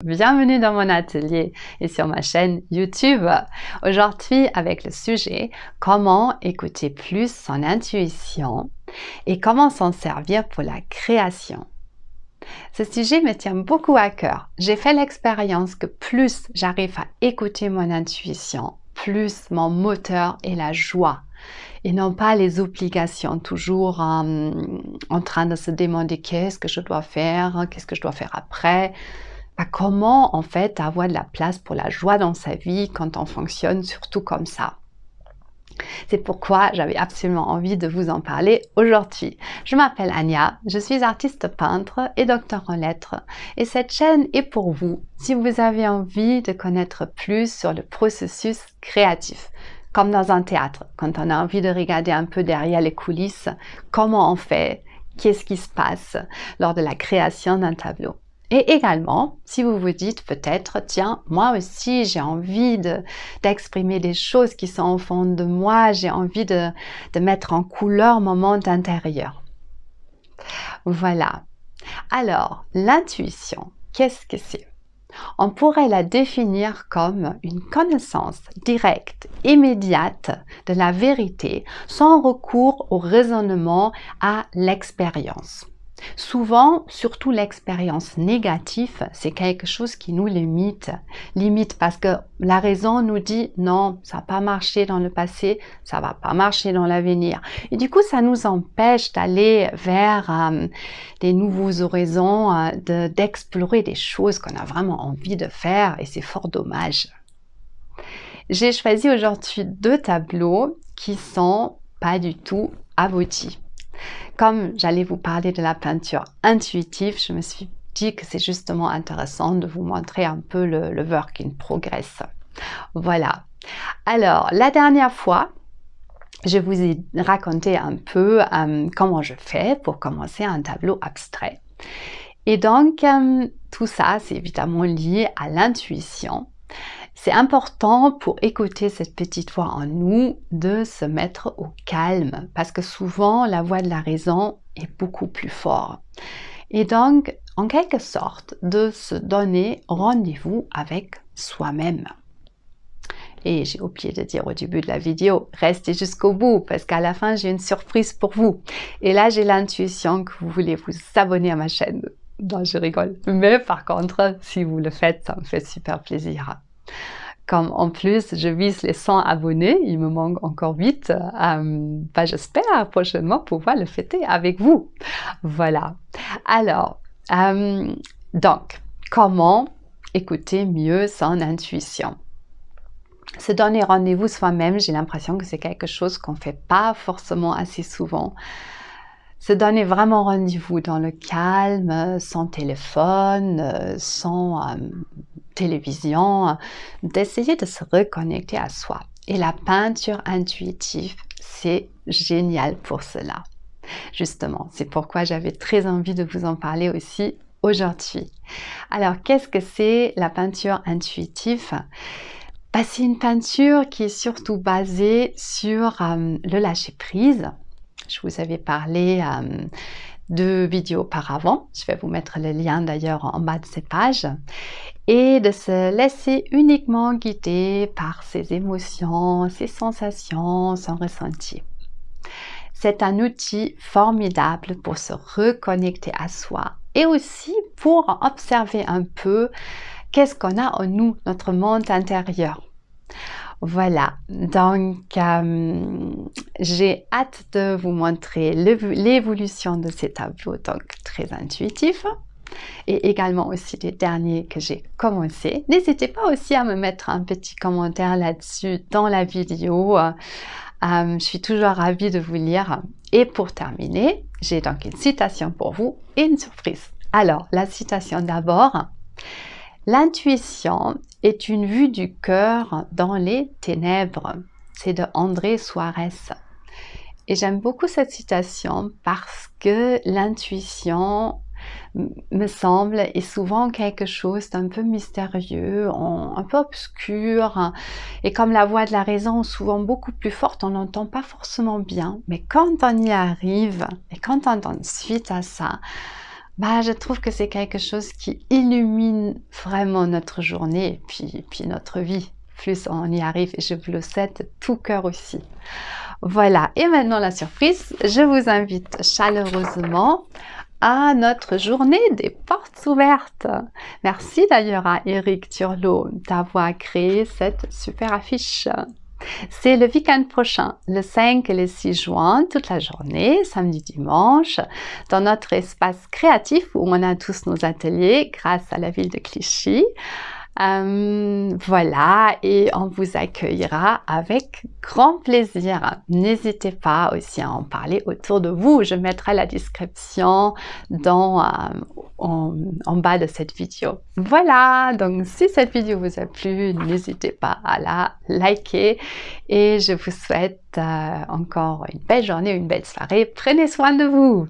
Bienvenue dans mon atelier et sur ma chaîne YouTube. Aujourd'hui avec le sujet comment écouter plus son intuition et comment s'en servir pour la création. Ce sujet me tient beaucoup à cœur. J'ai fait l'expérience que plus j'arrive à écouter mon intuition, plus mon moteur est la joie et non pas les obligations, toujours en train de se demander qu'est-ce que je dois faire, qu'est-ce que je dois faire après. Comment en fait avoir de la place pour la joie dans sa vie quand on fonctionne surtout comme ça. C'est pourquoi j'avais absolument envie de vous en parler aujourd'hui. Je m'appelle Anya, je suis artiste peintre et docteur en lettres et cette chaîne est pour vous si vous avez envie de connaître plus sur le processus créatif. Comme dans un théâtre, quand on a envie de regarder un peu derrière les coulisses, comment on fait, qu'est-ce qui se passe lors de la création d'un tableau. Et également, si vous vous dites peut-être, tiens, moi aussi j'ai envie d'exprimer des choses qui sont au fond de moi, j'ai envie de mettre en couleur mon monde intérieur. Voilà. Alors, l'intuition, qu'est-ce que c'est? On pourrait la définir comme une connaissance directe, immédiate de la vérité, sans recours au raisonnement, à l'expérience. Souvent, surtout l'expérience négative, c'est quelque chose qui nous limite parce que la raison nous dit non, ça n'a pas marché dans le passé, ça va pas marcher dans l'avenir. Et du coup, ça nous empêche d'aller vers des nouveaux horizons, d'explorer des choses qu'on a vraiment envie de faire et c'est fort dommage. J'ai choisi aujourd'hui deux tableaux qui sont pas du tout aboutis. Comme j'allais vous parler de la peinture intuitive, je me suis dit que c'est justement intéressant de vous montrer un peu le work in progress. Voilà. Alors, la dernière fois, je vous ai raconté un peu comment je fais pour commencer un tableau abstrait. Et donc, tout ça, c'est évidemment lié à l'intuition. C'est important pour écouter cette petite voix en nous de se mettre au calme parce que souvent la voix de la raison est beaucoup plus forte. Et donc, en quelque sorte, de se donner rendez-vous avec soi-même. Et j'ai oublié de dire au début de la vidéo, restez jusqu'au bout parce qu'à la fin, j'ai une surprise pour vous. Et là, j'ai l'intuition que vous voulez vous abonner à ma chaîne. Non, je rigole. Mais par contre, si vous le faites, ça me fait super plaisir. Comme en plus, je vise les 100 abonnés, il me manque encore 8, j'espère prochainement pouvoir le fêter avec vous. Voilà. Alors, donc, comment écouter mieux son intuition? Se donner rendez-vous soi-même, j'ai l'impression que c'est quelque chose qu'on ne fait pas forcément assez souvent. Se donner vraiment rendez-vous dans le calme, sans téléphone, sans télévision, d'essayer de se reconnecter à soi. Et la peinture intuitive, c'est génial pour cela. Justement, c'est pourquoi j'avais très envie de vous en parler aussi aujourd'hui. Alors, qu'est-ce que c'est la peinture intuitive? C'est une peinture qui est surtout basée sur le lâcher-prise. Je vous avais parlé de vidéos auparavant. Je vais vous mettre le lien d'ailleurs en bas de ces pages. Et de se laisser uniquement guider par ses émotions, ses sensations, son ressenti. C'est un outil formidable pour se reconnecter à soi et aussi pour observer un peu qu'est-ce qu'on a en nous, notre monde intérieur. Voilà, donc j'ai hâte de vous montrer l'évolution de ces tableaux, donc très intuitifs, et également aussi les derniers que j'ai commencé. N'hésitez pas aussi à me mettre un petit commentaire là-dessus dans la vidéo. Je suis toujours ravie de vous lire. Et pour terminer, j'ai donc une citation pour vous et une surprise. Alors, la citation d'abord. L'intuition est une vue du cœur dans les ténèbres. C'est de André Suarez. Et j'aime beaucoup cette citation parce que l'intuition, me semble, est souvent quelque chose d'un peu mystérieux, un peu obscur. Et comme la voix de la raison est souvent beaucoup plus forte, on n'entend pas forcément bien. Mais quand on y arrive et quand on donne suite à ça, bah, je trouve que c'est quelque chose qui illumine vraiment notre journée et puis notre vie. Plus on y arrive et je vous le souhaite de tout cœur aussi. Voilà, et maintenant la surprise, je vous invite chaleureusement à notre journée des portes ouvertes. Merci d'ailleurs à Eric Turlot d'avoir créé cette super affiche. C'est le week-end prochain, le 5 et le 6 juin, toute la journée, samedi, dimanche, dans notre espace créatif où on a tous nos ateliers grâce à la ville de Clichy. Voilà, et on vous accueillera avec grand plaisir. N'hésitez pas aussi à en parler autour de vous. Je mettrai la description en bas de cette vidéo. Voilà, donc si cette vidéo vous a plu, n'hésitez pas à la liker et je vous souhaite encore une belle journée, une belle soirée. Prenez soin de vous.